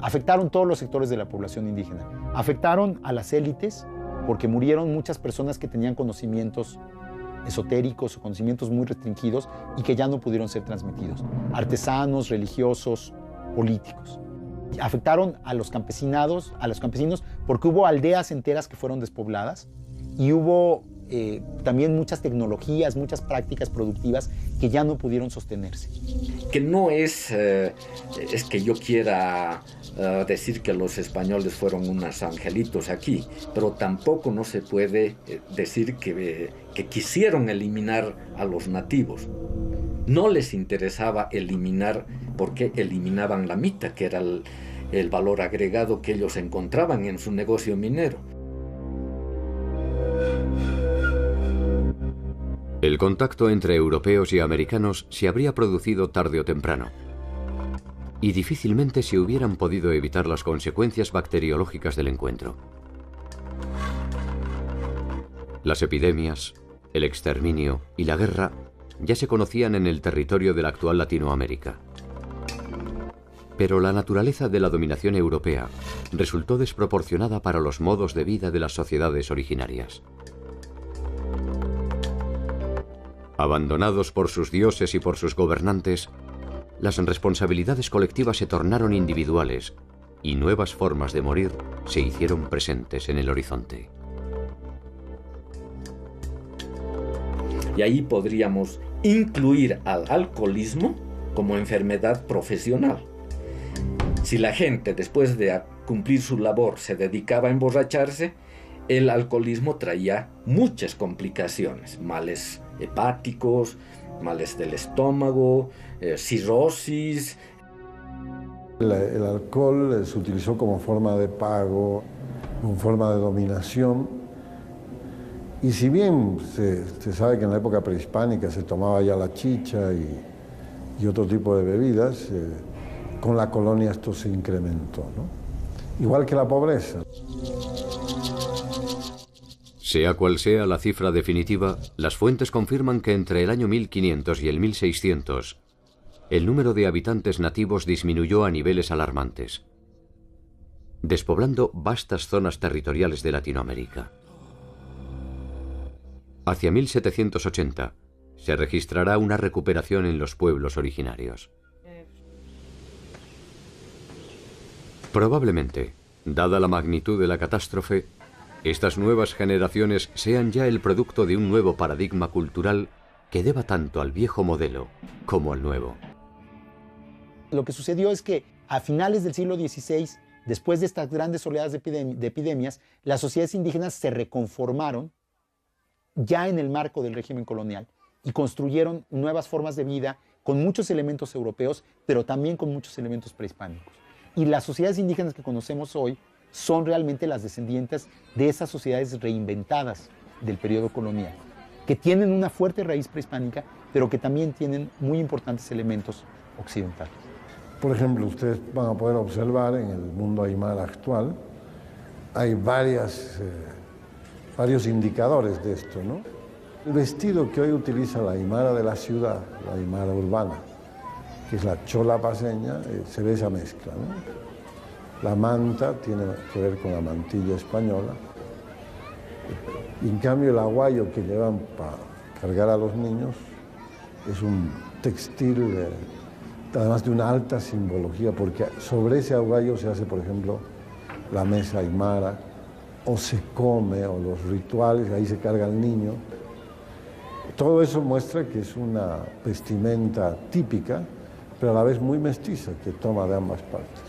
afectaron todos los sectores de la población indígena. Afectaron a las élites porque murieron muchas personas que tenían conocimientos esotéricos o conocimientos muy restringidos y que ya no pudieron ser transmitidos. Artesanos, religiosos, políticos. Afectaron a los campesinos porque hubo aldeas enteras que fueron despobladas y hubo también muchas tecnologías, muchas prácticas productivas que ya no pudieron sostenerse. Que no es que yo quiera decir que los españoles fueron unos angelitos aquí, pero tampoco no se puede decir que quisieron eliminar a los nativos. No les interesaba eliminar porque eliminaban la mita, que era el valor agregado que ellos encontraban en su negocio minero. El contacto entre europeos y americanos se habría producido tarde o temprano, y difícilmente se hubieran podido evitar las consecuencias bacteriológicas del encuentro. Las epidemias, el exterminio y la guerra ya se conocían en el territorio de la actual Latinoamérica. Pero la naturaleza de la dominación europea resultó desproporcionada para los modos de vida de las sociedades originarias. Abandonados por sus dioses y por sus gobernantes, las responsabilidades colectivas se tornaron individuales y nuevas formas de morir se hicieron presentes en el horizonte. Y ahí podríamos incluir al alcoholismo como enfermedad profesional. Si la gente, después de cumplir su labor, se dedicaba a emborracharse, el alcoholismo traía muchas complicaciones, males hepáticos, males del estómago, cirrosis. El alcohol se utilizó como forma de pago, como forma de dominación. Y si bien se sabe que en la época prehispánica se tomaba ya la chicha y otro tipo de bebidas, con la colonia esto se incrementó, ¿no? Igual que la pobreza. Sea cual sea la cifra definitiva, las fuentes confirman que entre el año 1500 y el 1600, el número de habitantes nativos disminuyó a niveles alarmantes, despoblando vastas zonas territoriales de Latinoamérica. Hacia 1780 se registrará una recuperación en los pueblos originarios. Probablemente, dada la magnitud de la catástrofe, estas nuevas generaciones sean ya el producto de un nuevo paradigma cultural que deba tanto al viejo modelo como al nuevo. Lo que sucedió es que a finales del siglo XVI, después de estas grandes oleadas de epidemias, las sociedades indígenas se reconformaron ya en el marco del régimen colonial y construyeron nuevas formas de vida con muchos elementos europeos, pero también con muchos elementos prehispánicos. Y las sociedades indígenas que conocemos hoy son realmente las descendientes de esas sociedades reinventadas del periodo colonial, que tienen una fuerte raíz prehispánica, pero que también tienen muy importantes elementos occidentales. Por ejemplo, ustedes van a poder observar en el mundo aymara actual, hay varios indicadores de esto, ¿no? El vestido que hoy utiliza la aymara de la ciudad, la aymara urbana, que es la chola paseña, se ve esa mezcla, ¿no? La manta tiene que ver con la mantilla española. Y en cambio el aguayo que llevan para cargar a los niños es un textil, además de una alta simbología, porque sobre ese aguayo se hace, por ejemplo, la mesa aymara, o se come, o los rituales, ahí se carga el niño. Todo eso muestra que es una vestimenta típica, pero a la vez muy mestiza, que toma de ambas partes.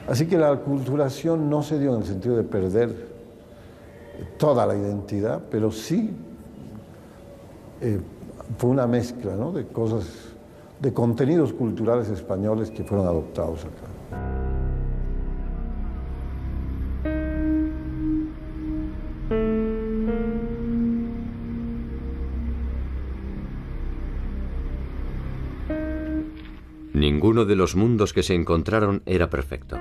Así que la aculturación no se dio en el sentido de perder toda la identidad, pero sí fue una mezcla, ¿no?, de cosas, de contenidos culturales españoles que fueron adoptados acá. Ninguno de los mundos que se encontraron era perfecto.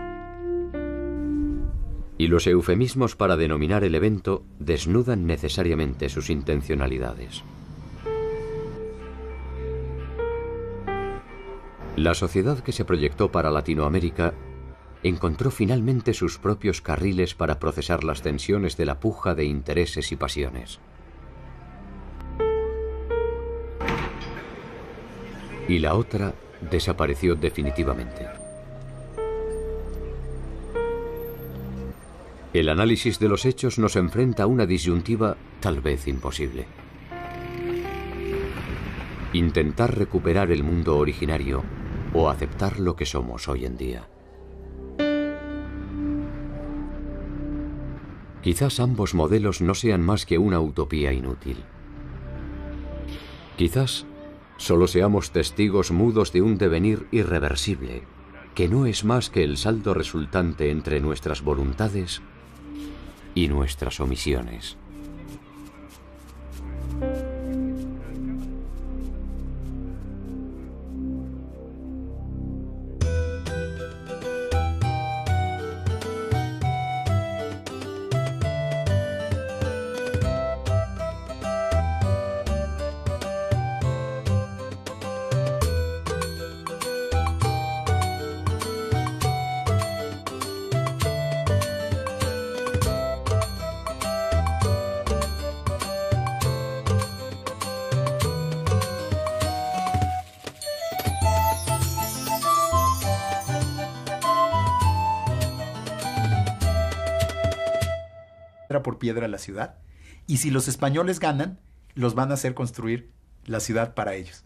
Y los eufemismos para denominar el evento desnudan necesariamente sus intencionalidades. La sociedad que se proyectó para Latinoamérica encontró finalmente sus propios carriles para procesar las tensiones de la puja de intereses y pasiones. Y la otra desapareció definitivamente. El análisis de los hechos nos enfrenta a una disyuntiva tal vez imposible. Intentar recuperar el mundo originario o aceptar lo que somos hoy en día. Quizás ambos modelos no sean más que una utopía inútil. Quizás solo seamos testigos mudos de un devenir irreversible, que no es más que el saldo resultante entre nuestras voluntades y nuestras omisiones. Por piedra la ciudad, y si los españoles ganan, los van a hacer construir la ciudad para ellos.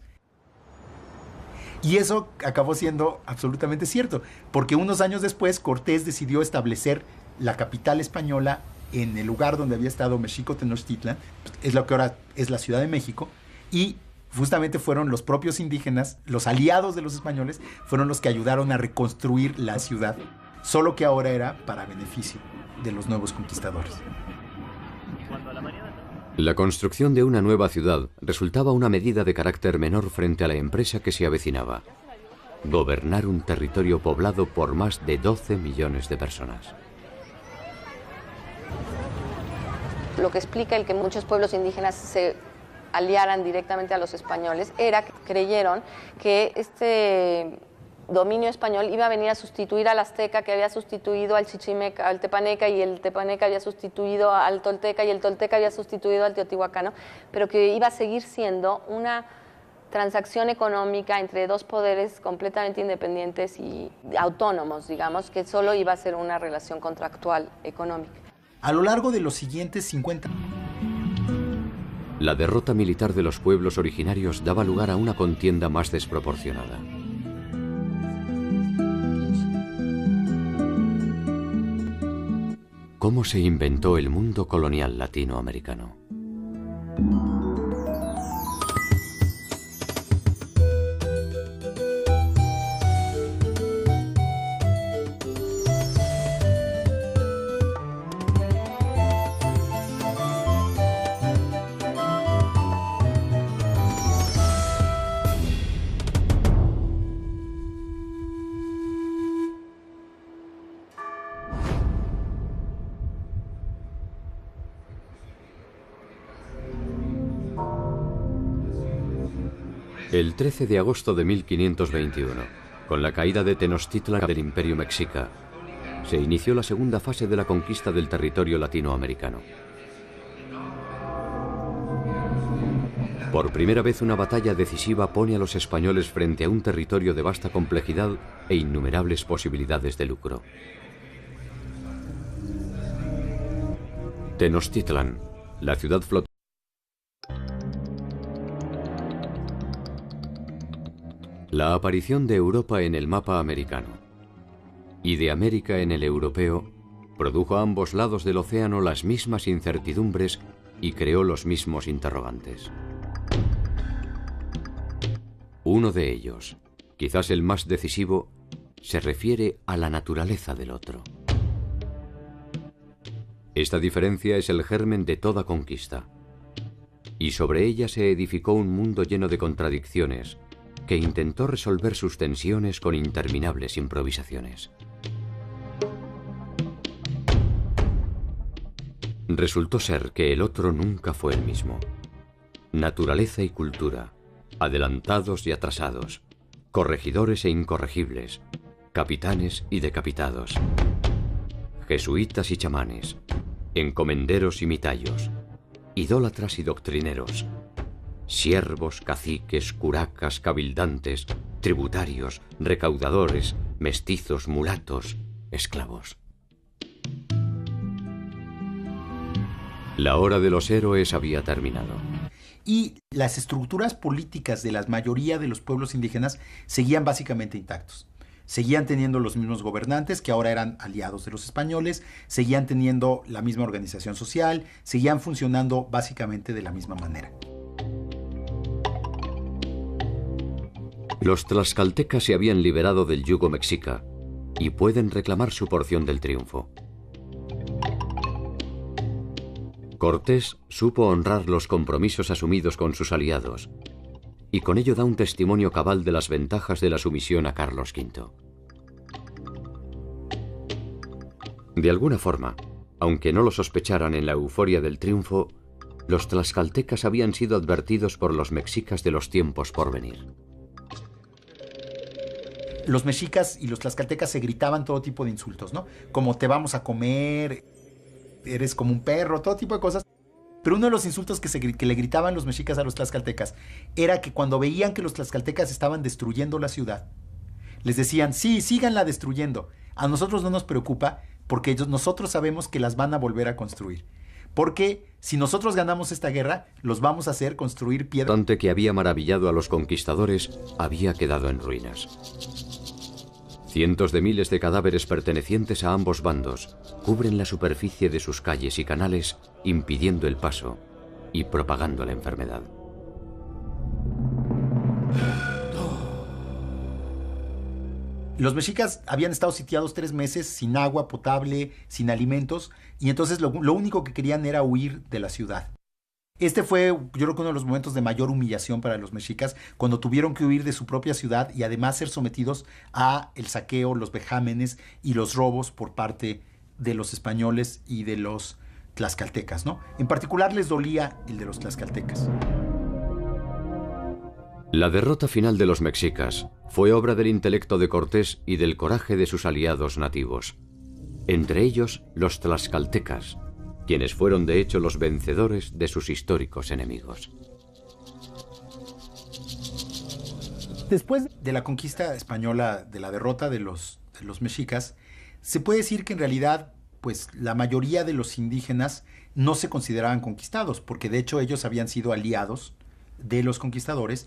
Y eso acabó siendo absolutamente cierto, porque unos años después Cortés decidió establecer la capital española en el lugar donde había estado Mexico Tenochtitlan, es lo que ahora es la Ciudad de México, y justamente fueron los propios indígenas, los aliados de los españoles, fueron los que ayudaron a reconstruir la ciudad, solo que ahora era para beneficio de los nuevos conquistadores. La construcción de una nueva ciudad resultaba una medida de carácter menor frente a la empresa que se avecinaba: gobernar un territorio poblado por más de 12 millones de personas. Lo que explica el que muchos pueblos indígenas se aliaran directamente a los españoles era que creyeron que este dominio español iba a venir a sustituir al azteca, que había sustituido al chichimeca, al tepaneca, y el tepaneca había sustituido al tolteca, y el tolteca había sustituido al teotihuacano, pero que iba a seguir siendo una transacción económica entre dos poderes completamente independientes y autónomos, digamos, que solo iba a ser una relación contractual económica. A lo largo de los siguientes 50 años, la derrota militar de los pueblos originarios daba lugar a una contienda más desproporcionada. ¿Cómo se inventó el mundo colonial latinoamericano? El 13 de agosto de 1521, con la caída de Tenochtitlan del Imperio Mexica, se inició la segunda fase de la conquista del territorio latinoamericano. Por primera vez una batalla decisiva pone a los españoles frente a un territorio de vasta complejidad e innumerables posibilidades de lucro. Tenochtitlan, la ciudad flotante. La aparición de Europa en el mapa americano y de América en el europeo produjo a ambos lados del océano las mismas incertidumbres y creó los mismos interrogantes. Uno de ellos, quizás el más decisivo, se refiere a la naturaleza del otro. Esta diferencia es el germen de toda conquista, y sobre ella se edificó un mundo lleno de contradicciones, que intentó resolver sus tensiones con interminables improvisaciones. Resultó ser que el otro nunca fue el mismo. Naturaleza y cultura, adelantados y atrasados, corregidores e incorregibles, capitanes y decapitados, jesuitas y chamanes, encomenderos y mitayos, idólatras y doctrineros, siervos, caciques, curacas, cabildantes, tributarios, recaudadores, mestizos, mulatos, esclavos. La hora de los héroes había terminado. Y las estructuras políticas de la mayoría de los pueblos indígenas seguían básicamente intactos. Seguían teniendo los mismos gobernantes, que ahora eran aliados de los españoles, seguían teniendo la misma organización social, seguían funcionando básicamente de la misma manera. Los tlaxcaltecas se habían liberado del yugo mexica y pueden reclamar su porción del triunfo. Cortés supo honrar los compromisos asumidos con sus aliados y con ello da un testimonio cabal de las ventajas de la sumisión a Carlos V. De alguna forma, aunque no lo sospecharan en la euforia del triunfo, los tlaxcaltecas habían sido advertidos por los mexicas de los tiempos por venir. Los mexicas y los tlaxcaltecas se gritaban todo tipo de insultos, ¿no? Como te vamos a comer, eres como un perro, todo tipo de cosas. Pero uno de los insultos que le gritaban los mexicas a los tlaxcaltecas era que cuando veían que los tlaxcaltecas estaban destruyendo la ciudad, les decían, sí, síganla destruyendo. A nosotros no nos preocupa porque nosotros sabemos que las van a volver a construir. Porque si nosotros ganamos esta guerra, los vamos a hacer construir piedras. El monte que había maravillado a los conquistadores había quedado en ruinas. Cientos de miles de cadáveres pertenecientes a ambos bandos cubren la superficie de sus calles y canales, impidiendo el paso y propagando la enfermedad. Los mexicas habían estado sitiados 3 meses sin agua potable, sin alimentos, y entonces lo único que querían era huir de la ciudad. Este fue, yo creo que uno de los momentos de mayor humillación para los mexicas, cuando tuvieron que huir de su propia ciudad y además ser sometidos a el saqueo, los vejámenes y los robos por parte de los españoles y de los tlaxcaltecas, ¿no? En particular les dolía el de los tlaxcaltecas. La derrota final de los mexicas fue obra del intelecto de Cortés y del coraje de sus aliados nativos, entre ellos los tlaxcaltecas, quienes fueron de hecho los vencedores de sus históricos enemigos. Después de la conquista española, de la derrota de los mexicas, se puede decir que en realidad pues, la mayoría de los indígenas no se consideraban conquistados, porque de hecho ellos habían sido aliados de los conquistadores